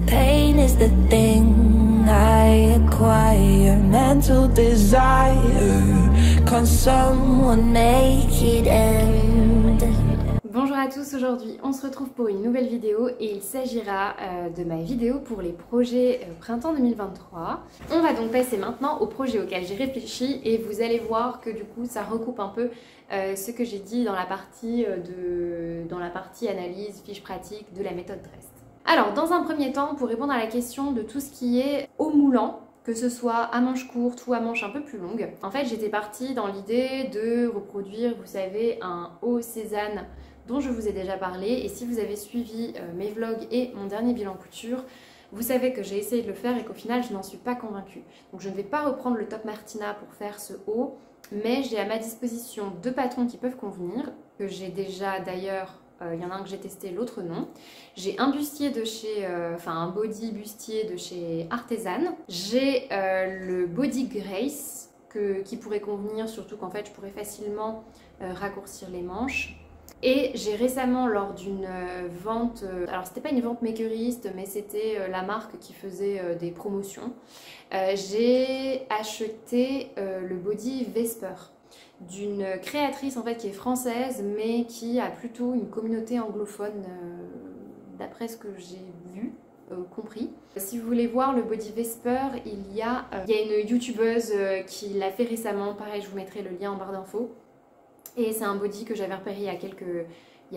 Pain is the thing I acquire, mental desire. Can someone make it end? Bonjour à tous, aujourd'hui on se retrouve pour une nouvelle vidéo et il s'agira de ma vidéo pour les projets printemps 2023. On va donc passer maintenant au projet auquel j'ai réfléchi et vous allez voir que du coup ça recoupe un peu ce que j'ai dit dans la partie analyse, fiche pratique de la méthode Drest. Alors dans un premier temps, pour répondre à la question de tout ce qui est haut moulant, que ce soit à manches courtes ou à manches un peu plus longues, en fait j'étais partie dans l'idée de reproduire, vous savez, un haut Cézanne dont je vous ai déjà parlé, et si vous avez suivi mes vlogs et mon dernier bilan couture, vous savez que j'ai essayé de le faire et qu'au final je n'en suis pas convaincue. Donc je ne vais pas reprendre le top Martina pour faire ce haut, mais j'ai à ma disposition deux patrons qui peuvent convenir, que j'ai déjà d'ailleurs, il y en a un que j'ai testé, l'autre non. J'ai un bustier de chez, un body bustier de chez Artisan. J'ai le Body Grace qui pourrait convenir, surtout qu'en fait je pourrais facilement raccourcir les manches. Et j'ai récemment, lors d'une vente, alors c'était pas une vente makeriste, mais c'était la marque qui faisait des promotions, j'ai acheté le body Vesper d'une créatrice en fait qui est française mais qui a plutôt une communauté anglophone d'après ce que j'ai vu. Compris. Si vous voulez voir le body Vesper, il y a une youtubeuse qui l'a fait récemment, pareil je vous mettrai le lien en barre d'infos. Et c'est un body que j'avais repéré il y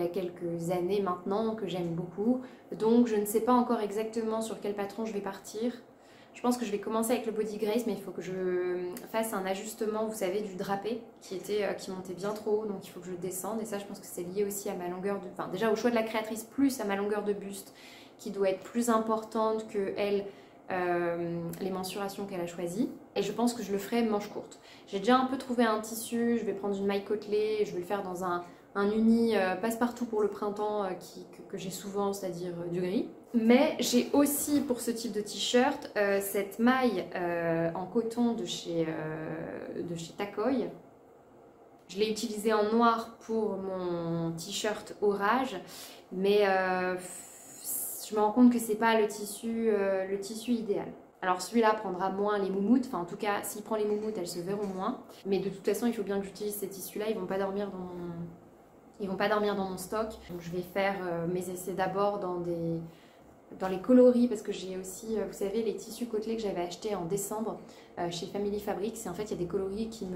a quelques années maintenant, que j'aime beaucoup. Donc je ne sais pas encore exactement sur quel patron je vais partir. Je pense que je vais commencer avec le Body Grace, mais il faut que je fasse un ajustement, vous savez, du drapé qui montait bien trop haut, donc il faut que je descende. Et ça, je pense que c'est lié aussi à ma longueur de... Enfin, déjà au choix de la créatrice, plus à ma longueur de buste, qui doit être plus importante que elle, les mensurations qu'elle a choisies. Et je pense que je le ferai manche courte. J'ai déjà un peu trouvé un tissu, je vais prendre une maille côtelée, je vais le faire dans un uni passe-partout pour le printemps que j'ai souvent, c'est-à-dire du gris. Mais j'ai aussi pour ce type de t-shirt cette maille en coton de chez Takoy. Je l'ai utilisée en noir pour mon t-shirt orage, mais je me rends compte que c'est pas le tissu idéal. Alors celui-là prendra moins les moumoutes, enfin en tout cas s'il prend les moumoutes elles se verront moins. Mais de toute façon il faut bien que j'utilise ces tissus-là, ils vont pas dormir dans mon stock. Donc je vais faire mes essais d'abord dans les coloris parce que j'ai aussi, vous savez, les tissus côtelés que j'avais achetés en décembre chez Family Fabrics. Et en fait il y a des coloris qui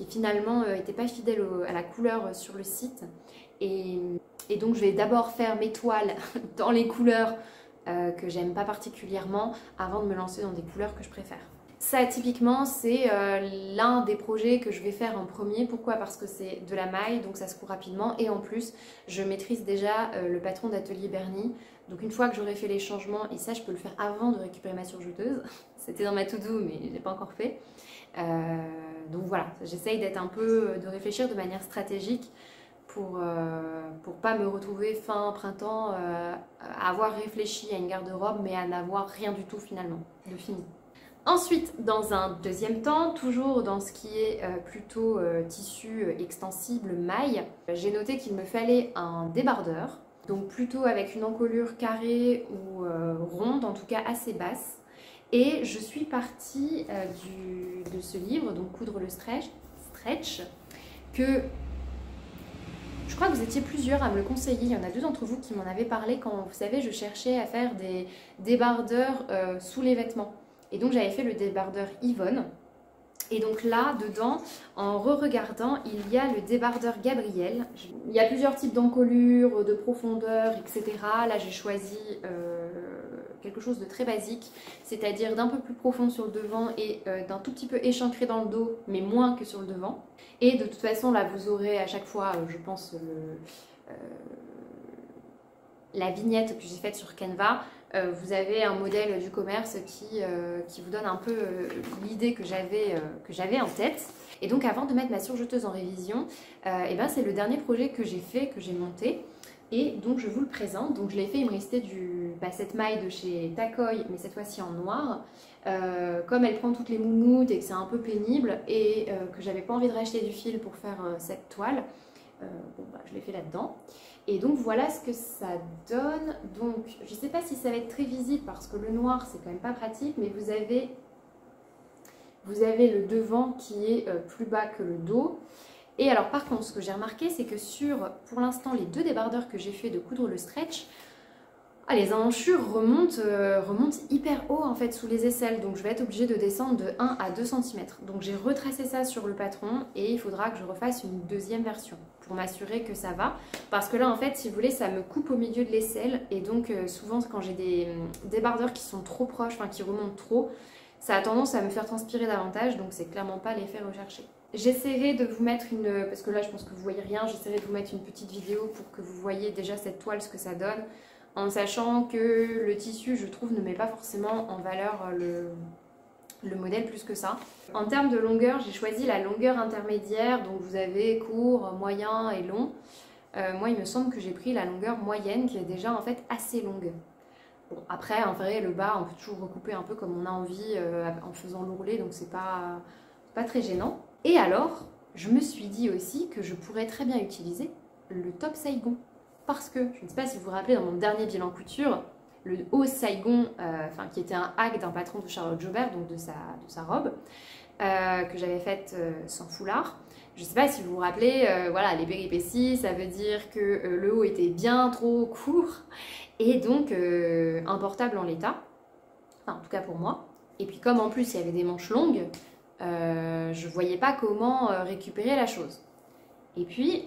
finalement n'étaient pas fidèles à la couleur sur le site. Et donc je vais d'abord faire mes toiles dans les couleurs que j'aime pas particulièrement avant de me lancer dans des couleurs que je préfère. Ça typiquement c'est l'un des projets que je vais faire en premier. Pourquoi? Parce que c'est de la maille donc ça se coud rapidement et en plus je maîtrise déjà le patron d'Atelier Bernie. Donc une fois que j'aurai fait les changements, et ça je peux le faire avant de récupérer ma surjeteuse, c'était dans ma to-do mais je l'ai pas encore fait. Donc voilà, j'essaye de réfléchir de manière stratégique pour pas me retrouver fin printemps à avoir réfléchi à une garde-robe mais à n'avoir rien du tout finalement de fini. Ensuite, dans un deuxième temps, toujours dans ce qui est plutôt tissu extensible, maille, j'ai noté qu'il me fallait un débardeur, donc plutôt avec une encolure carrée ou ronde, en tout cas assez basse. Et je suis partie de ce livre, donc Coudre le stretch, que je crois que vous étiez plusieurs à me le conseiller. Il y en a deux d'entre vous qui m'en avaient parlé quand, vous savez, je cherchais à faire des débardeurs sous les vêtements. Et donc j'avais fait le débardeur Yvonne. Et donc là, dedans, en re-regardant, il y a le débardeur Gabrielle. Il y a plusieurs types d'encolures, de profondeur, etc. Là, j'ai choisi quelque chose de très basique, c'est-à-dire d'un peu plus profond sur le devant et d'un tout petit peu échancré dans le dos, mais moins que sur le devant. Et de toute façon, là, vous aurez à chaque fois, je pense, la vignette que j'ai faite sur Canva. Vous avez un modèle du commerce qui vous donne un peu l'idée que j'avais en tête. Et donc avant de mettre ma surjeteuse en révision, c'est le dernier projet que j'ai fait, que j'ai monté. Et donc je vous le présente. Donc je l'ai fait, il me restait cette maille de chez Takoy, mais cette fois-ci en noir. Comme elle prend toutes les moumoutes et que c'est un peu pénible et que j'avais pas envie de racheter du fil pour faire cette toile, je l'ai fait là-dedans. Et donc voilà ce que ça donne. Donc je ne sais pas si ça va être très visible parce que le noir c'est quand même pas pratique, mais vous avez le devant qui est plus bas que le dos. Et alors par contre ce que j'ai remarqué c'est que pour l'instant les 2 débardeurs que j'ai fait de coudre le stretch, les emmanchures remontent hyper haut en fait sous les aisselles, donc je vais être obligée de descendre de 1 à 2 cm. Donc j'ai retracé ça sur le patron et il faudra que je refasse une deuxième version pour m'assurer que ça va. Parce que là en fait si vous voulez ça me coupe au milieu de l'aisselle et donc souvent quand j'ai des débardeurs qui sont trop proches, enfin qui remontent trop, ça a tendance à me faire transpirer davantage, donc c'est clairement pas l'effet recherché. J'essaierai de vous mettre parce que là je pense que vous voyez rien, j'essaierai de vous mettre une petite vidéo pour que vous voyez déjà cette toile, ce que ça donne, en sachant que le tissu, je trouve, ne met pas forcément en valeur le modèle plus que ça. En termes de longueur, j'ai choisi la longueur intermédiaire, donc vous avez court, moyen et long. Moi, il me semble que j'ai pris la longueur moyenne, qui est déjà en fait assez longue. Bon, après, en vrai, le bas, on peut toujours recouper un peu comme on a envie en faisant l'ourlet, donc c'est pas très gênant. Et alors, je me suis dit aussi que je pourrais très bien utiliser le top Saigon. Parce que, je ne sais pas si vous vous rappelez, dans mon dernier bilan couture, le haut Saigon, qui était un hack d'un patron de Charlotte Jobert, donc de sa robe, que j'avais faite sans foulard. Je ne sais pas si vous vous rappelez, voilà, les péripéties, ça veut dire que le haut était bien trop court et donc importable en l'état, enfin en tout cas pour moi. Et puis comme en plus il y avait des manches longues, je ne voyais pas comment récupérer la chose. Et puis,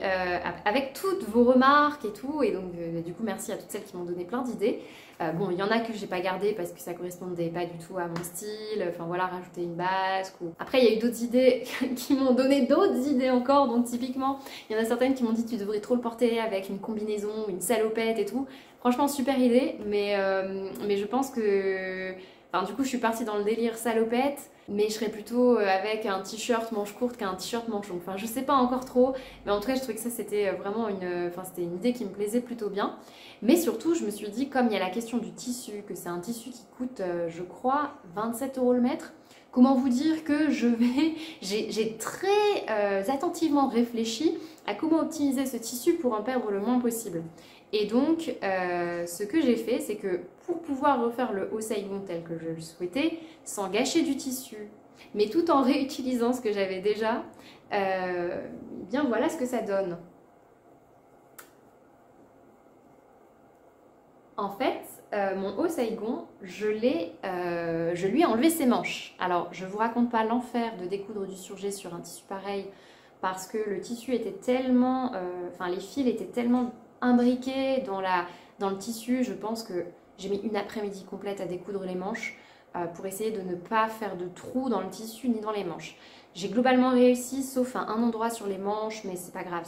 avec toutes vos remarques et tout, et donc du coup merci à toutes celles qui m'ont donné plein d'idées. Bon, il y en a que j'ai pas gardé parce que ça correspondait pas du tout à mon style, enfin voilà, rajouter une basque ou... Après il y a eu d'autres idées qui m'ont donné d'autres idées encore, donc typiquement, il y en a certaines qui m'ont dit tu devrais trop le porter avec une combinaison, une salopette et tout. Franchement super idée, mais je pense que... Enfin du coup je suis partie dans le délire salopette, mais je serais plutôt avec un t-shirt manche courte qu'un t-shirt manche longue. Enfin, je sais pas encore trop, mais en tout cas, je trouvais que ça, c'était vraiment c'était une idée qui me plaisait plutôt bien. Mais surtout, je me suis dit, comme il y a la question du tissu, que c'est un tissu qui coûte, je crois, 27 € le mètre, comment vous dire que j'ai très attentivement réfléchi à comment optimiser ce tissu pour en perdre le moins possible. Et donc, ce que j'ai fait, c'est que pour pouvoir refaire le haut Saigon tel que je le souhaitais, sans gâcher du tissu, mais tout en réutilisant ce que j'avais déjà, bien voilà ce que ça donne. En fait, mon haut Saigon, je lui ai enlevé ses manches. Alors, je vous raconte pas l'enfer de découdre du surjet sur un tissu pareil, parce que le tissu était tellement... les fils étaient tellement imbriqués dans le tissu, je pense que j'ai mis une après-midi complète à découdre les manches pour essayer de ne pas faire de trous dans le tissu ni dans les manches. J'ai globalement réussi, sauf à un endroit sur les manches, mais c'est pas grave,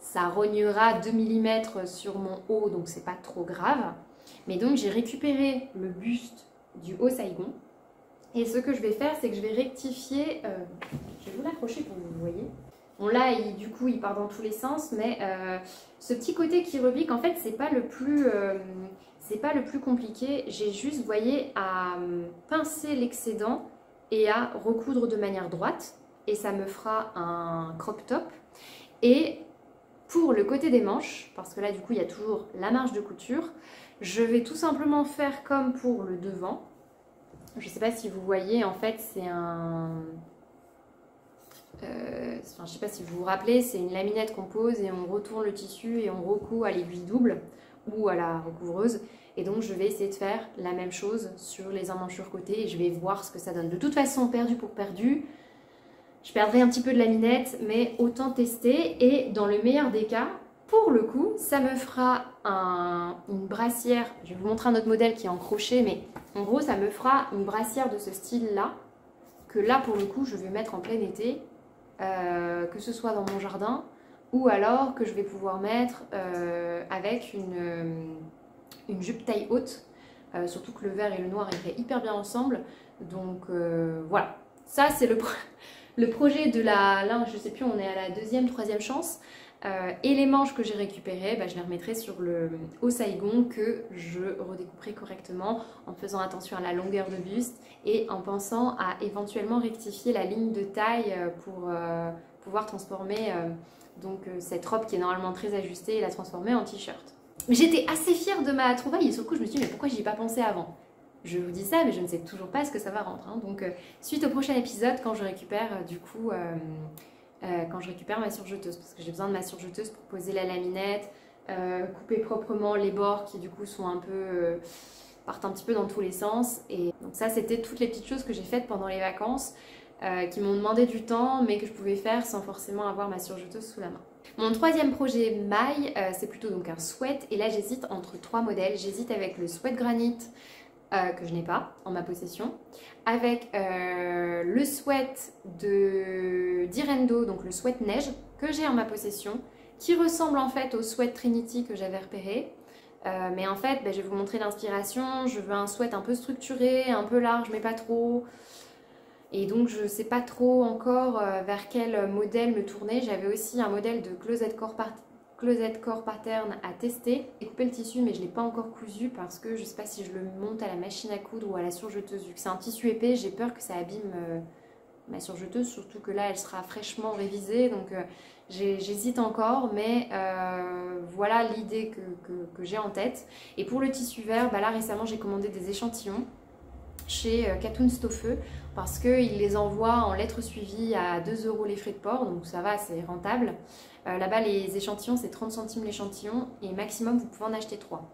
ça rognera 2 mm sur mon haut, donc c'est pas trop grave. Mais donc j'ai récupéré le buste du haut Saigon, et ce que je vais faire, c'est que je vais rectifier, je vais vous l'accrocher pour que vous voyez. Bon là, du coup, il part dans tous les sens, mais ce petit côté qui rebique, en fait, c'est pas le plus compliqué. J'ai juste, vous voyez, à pincer l'excédent et à recoudre de manière droite. Et ça me fera un crop top. Et pour le côté des manches, parce que là, du coup, il y a toujours la marge de couture, je vais tout simplement faire comme pour le devant. Je sais pas si vous voyez, en fait, c'est un... je ne sais pas si vous vous rappelez, c'est une laminette qu'on pose et on retourne le tissu et on recoud à l'aiguille double ou à la recouvreuse. Et donc je vais essayer de faire la même chose sur les emmanchures côté et je vais voir ce que ça donne. De toute façon, perdu pour perdu, je perdrai un petit peu de laminette, mais autant tester. Et dans le meilleur des cas, pour le coup, ça me fera une brassière. Je vais vous montrer un autre modèle qui est en crochet, mais en gros, ça me fera une brassière de ce style-là, que là, pour le coup, je vais mettre en plein été. Que ce soit dans mon jardin ou alors que je vais pouvoir mettre avec une jupe taille haute, surtout que le vert et le noir iraient hyper bien ensemble, donc voilà, ça c'est le projet de là je sais plus, on est à la deuxième, troisième chance. Et les manches que j'ai récupérées, je les remettrai sur le haut Saigon que je redécouperai correctement en faisant attention à la longueur de buste et en pensant à éventuellement rectifier la ligne de taille pour pouvoir transformer Donc cette robe qui est normalement très ajustée, la transformer en t-shirt. Mais j'étais assez fière de ma trouvaille et sur le coup je me suis dit mais pourquoi j'y ai pas pensé avant? Je vous dis ça mais je ne sais toujours pas ce que ça va rendre. Hein. Donc suite au prochain épisode quand je récupère quand je récupère ma surjeteuse, parce que j'ai besoin de ma surjeteuse pour poser la laminette, couper proprement les bords qui du coup sont un peu partent un petit peu dans tous les sens. Et donc ça c'était toutes les petites choses que j'ai faites pendant les vacances qui m'ont demandé du temps mais que je pouvais faire sans forcément avoir ma surjeteuse sous la main. Mon troisième projet maille, c'est plutôt donc un sweat et là j'hésite entre 3 modèles. J'hésite avec le sweat granite que je n'ai pas en ma possession, avec le sweat de d'Irendo, donc le sweat neige que j'ai en ma possession, qui ressemble en fait au sweat Trinity que j'avais repéré. Mais en fait, je vais vous montrer l'inspiration. Je veux un sweat un peu structuré, un peu large mais pas trop. Et donc je ne sais pas trop encore vers quel modèle me tourner. J'avais aussi un modèle de closet core pattern à tester et couper le tissu, mais je ne l'ai pas encore cousu parce que je ne sais pas si je le monte à la machine à coudre ou à la surjeteuse. Vu que c'est un tissu épais, j'ai peur que ça abîme ma surjeteuse, surtout que là elle sera fraîchement révisée. Donc j'hésite encore, mais voilà l'idée que j'ai en tête. Et pour le tissu vert, là récemment j'ai commandé des échantillons chez Katoon Stoffeux parce qu'ils les envoient en lettres suivies à 2 € les frais de port, donc ça va, c'est rentable. Là-bas les échantillons c'est 30 centimes l'échantillon et maximum vous pouvez en acheter 3.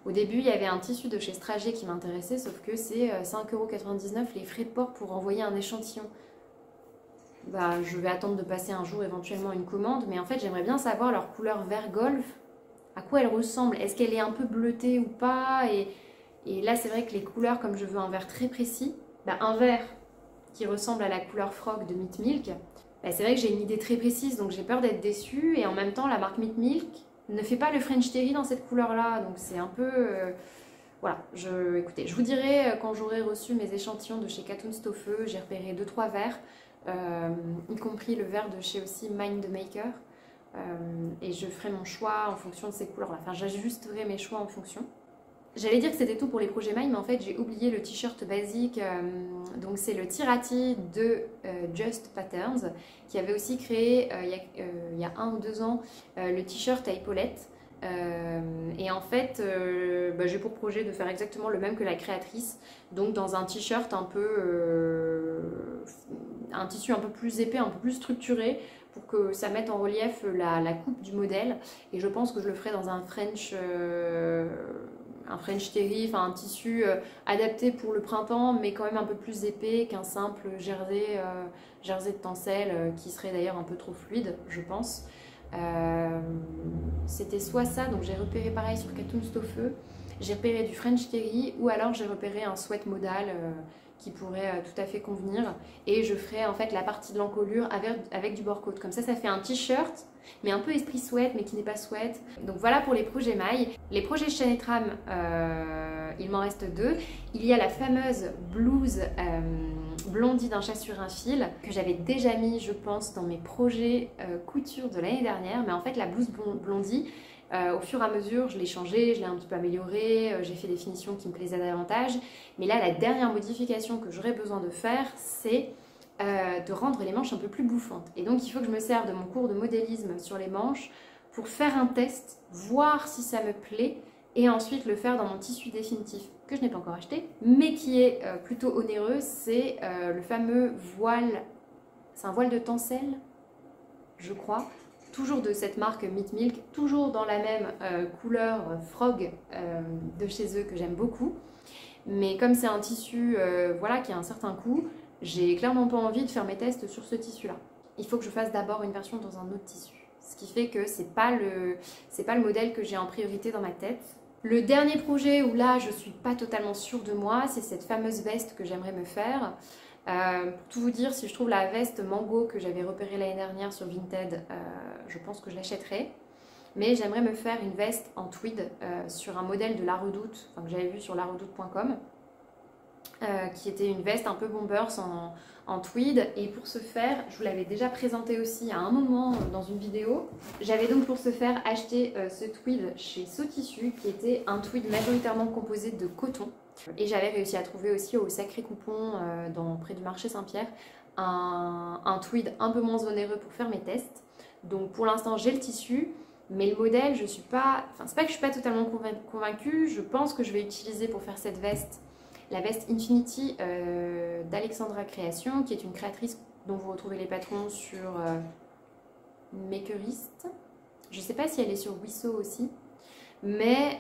Au début il y avait un tissu de chez Strager qui m'intéressait, sauf que c'est 5,99 € les frais de port pour envoyer un échantillon. Je vais attendre de passer un jour éventuellement une commande, mais en fait j'aimerais bien savoir leur couleur vert golf, à quoi elle ressemble, est-ce qu'elle est un peu bleutée ou pas. Et là c'est vrai que les couleurs, comme je veux un vert très précis, un vert qui ressemble à la couleur Frog de Meat Milk, c'est vrai que j'ai une idée très précise, donc j'ai peur d'être déçue. Et en même temps la marque Meat Milk ne fait pas le French Terry dans cette couleur là, donc c'est un peu... Voilà, écoutez, je vous dirai quand j'aurai reçu mes échantillons de chez Katoon Stoffeux. J'ai repéré 2-3 verts, y compris le vert de chez aussi Mind the Maker. Et je ferai mon choix en fonction de ces couleurs là, enfin j'ajusterai mes choix en fonction. J'allais dire que c'était tout pour les projets mailles, mais en fait j'ai oublié le t-shirt basique. Donc c'est le Tirati de Just Patterns qui avait aussi créé il y a 1 ou 2 ans le t-shirt à épaulettes. Et en fait j'ai pour projet de faire exactement le même que la créatrice, donc dans un t-shirt un peu un tissu un peu plus épais, un peu plus structuré, pour que ça mette en relief la coupe du modèle. Et je pense que je le ferai dans un French terry, enfin un tissu adapté pour le printemps, mais quand même un peu plus épais qu'un simple jersey de tencel, qui serait d'ailleurs un peu trop fluide, je pense. C'était soit ça, donc j'ai repéré pareil sur Katoon Stoffeux, j'ai repéré du French terry, ou alors j'ai repéré un sweat modal qui pourrait tout à fait convenir, et je ferai en fait la partie de l'encolure avec du bord-côte. Comme ça fait un t-shirt mais un peu esprit sweat mais qui n'est pas sweat. Donc voilà pour les projets mailles. Les projets chaîne et trame, il m'en reste 2. Il y a la fameuse blouse blondie d'un chat sur un fil que j'avais déjà mis, je pense, dans mes projets couture de l'année dernière. Mais en fait la blouse blondie, au fur et à mesure je l'ai changée, je l'ai un petit peu améliorée, j'ai fait des finitions qui me plaisaient davantage. Mais là la dernière modification que j'aurais besoin de faire, c'est de rendre les manches un peu plus bouffantes. Et donc il faut que je me serve de mon cours de modélisme sur les manches pour faire un test, voir si ça me plaît, et ensuite le faire dans mon tissu définitif que je n'ai pas encore acheté, mais qui est plutôt onéreux. C'est le fameux voile, c'est un voile de tencel, je crois, toujours de cette marque Meat Milk, toujours dans la même couleur Frog de chez eux que j'aime beaucoup. Mais comme c'est un tissu voilà, qui a un certain coût, j'ai clairement pas envie de faire mes tests sur ce tissu là. Il faut que je fasse d'abord une version dans un autre tissu, ce qui fait que c'est pas le modèle que j'ai en priorité dans ma tête. Le dernier projet où là je suis pas totalement sûre de moi, c'est cette fameuse veste que j'aimerais me faire. Pour tout vous dire, si je trouve la veste mango que j'avais repérée l'année dernière sur Vinted, je pense que je l'achèterai. Mais j'aimerais me faire une veste en tweed sur un modèle de La Redoute, que j'avais vu sur laredoute.com. Qui était une veste un peu bombers en tweed. Et pour ce faire, je vous l'avais déjà présenté aussi à un moment dans une vidéo, j'avais donc pour ce faire acheté ce tweed chez Sotissu, qui était un tweed majoritairement composé de coton. Et j'avais réussi à trouver aussi au Sacré Coupon, près du marché Saint-Pierre, un tweed un peu moins onéreux pour faire mes tests. Donc pour l'instant j'ai le tissu, mais le modèle je suis pas, enfin c'est pas que je suis pas totalement convaincue, je pense que je vais utiliser pour faire cette veste, la veste Infinity d'Alexandra Création, qui est une créatrice dont vous retrouvez les patrons sur Makerist. Je sais pas si elle est sur Wisso aussi. Mais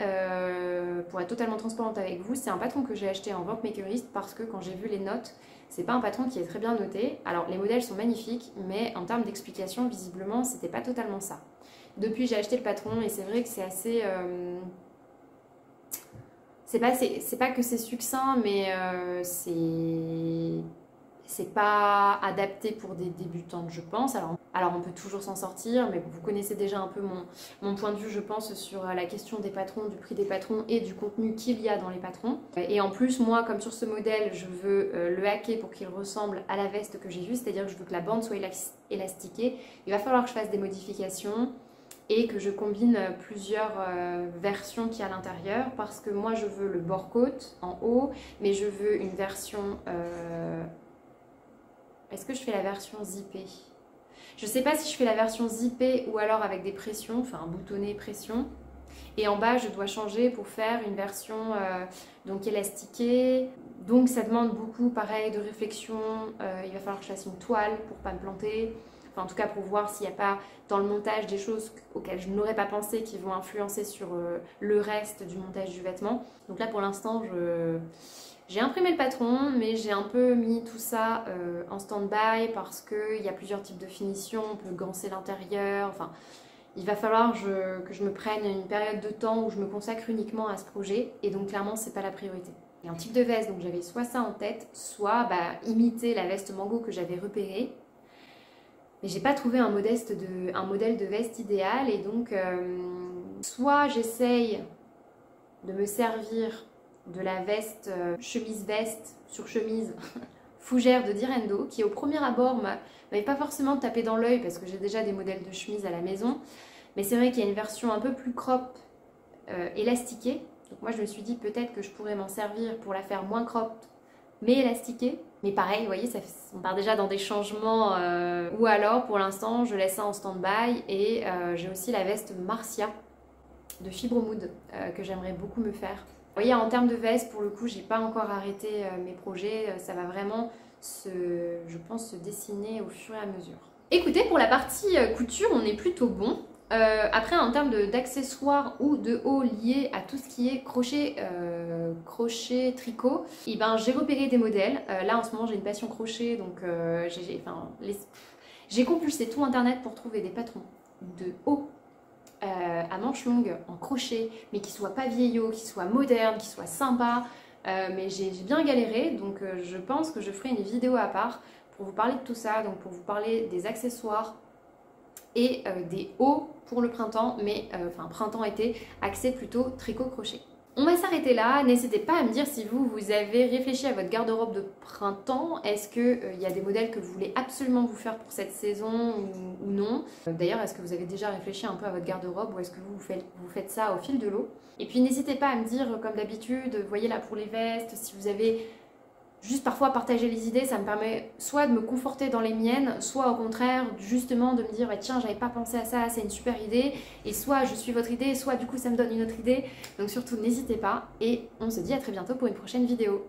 pour être totalement transparente avec vous, c'est un patron que j'ai acheté en vente Makerist parce que quand j'ai vu les notes, c'est pas un patron qui est très bien noté. Alors les modèles sont magnifiques, mais en termes d'explication, visiblement, c'était pas totalement ça. Depuis, j'ai acheté le patron et c'est vrai que c'est assez... c'est pas que c'est succinct, mais c'est pas adapté pour des débutantes, je pense. Alors on peut toujours s'en sortir, mais vous connaissez déjà un peu mon point de vue, je pense, sur la question des patrons, du prix des patrons et du contenu qu'il y a dans les patrons. Et en plus, moi, comme sur ce modèle, je veux le hacker pour qu'il ressemble à la veste que j'ai vue, c'est-à-dire que je veux que la bande soit élastiquée. Il va falloir que je fasse des modifications et que je combine plusieurs versions qu'il y a à l'intérieur, parce que moi, je veux le bord côte en haut, mais je veux une version... Est-ce que je fais la version zippée? Je sais pas si je fais la version zippée ou alors avec des pressions, enfin boutonné pression. Et en bas, je dois changer pour faire une version donc élastiquée. Donc ça demande beaucoup, pareil, de réflexion. Il va falloir que je fasse une toile pour pas me planter. Enfin, en tout cas, pour voir s'il n'y a pas dans le montage des choses auxquelles je n'aurais pas pensé qui vont influencer sur le reste du montage du vêtement. Donc là, pour l'instant, j'ai imprimé le patron, mais j'ai un peu mis tout ça en stand-by parce qu'il y a plusieurs types de finitions, on peut ganser l'intérieur, enfin il va falloir que je me prenne une période de temps où je me consacre uniquement à ce projet, et donc clairement c'est pas la priorité. Et en type de veste, donc j'avais soit ça en tête, soit imiter la veste Mango que j'avais repérée, mais j'ai pas trouvé un modèle de veste idéal, et donc soit j'essaye de me servir de la veste chemise-veste sur chemise fougère de Direndo, qui au premier abord m'avait pas forcément tapé dans l'œil parce que j'ai déjà des modèles de chemise à la maison, mais c'est vrai qu'il y a une version un peu plus crop élastiquée, donc moi je me suis dit peut-être que je pourrais m'en servir pour la faire moins crop mais élastiquée, mais pareil, vous voyez, on part déjà dans des changements, ou alors pour l'instant je laisse ça en stand-by, et j'ai aussi la veste Marcia de Fibromood que j'aimerais beaucoup me faire. Vous voyez, en termes de veste, pour le coup, j'ai pas encore arrêté mes projets. Ça va vraiment, je pense, se dessiner au fur et à mesure. Écoutez, pour la partie couture, on est plutôt bon. Après, en termes d'accessoires ou de hauts liés à tout ce qui est crochet, tricot, et j'ai repéré des modèles. Là, en ce moment, j'ai une passion crochet, donc j'ai compulsé tout internet pour trouver des patrons de hauts à manches longues en crochet, mais qui soient pas vieillots, qui soient modernes, qui soient sympas, mais j'ai bien galéré, donc je pense que je ferai une vidéo à part pour vous parler de tout ça, donc pour vous parler des accessoires et des hauts pour le printemps, mais printemps-été, axé plutôt tricot-crochet. On va s'arrêter là, n'hésitez pas à me dire si vous avez réfléchi à votre garde-robe de printemps, est-ce qu'il y a des modèles que vous voulez absolument vous faire pour cette saison ou non. D'ailleurs, est-ce que vous avez déjà réfléchi un peu à votre garde-robe, ou est-ce que vous faites ça au fil de l'eau? Et puis n'hésitez pas à me dire, comme d'habitude, vous voyez là pour les vestes, si vous avez juste parfois partager les idées, ça me permet soit de me conforter dans les miennes, soit au contraire justement de me dire tiens, j'avais pas pensé à ça, c'est une super idée, et soit je suis votre idée, soit du coup ça me donne une autre idée. Donc surtout n'hésitez pas, et on se dit à très bientôt pour une prochaine vidéo.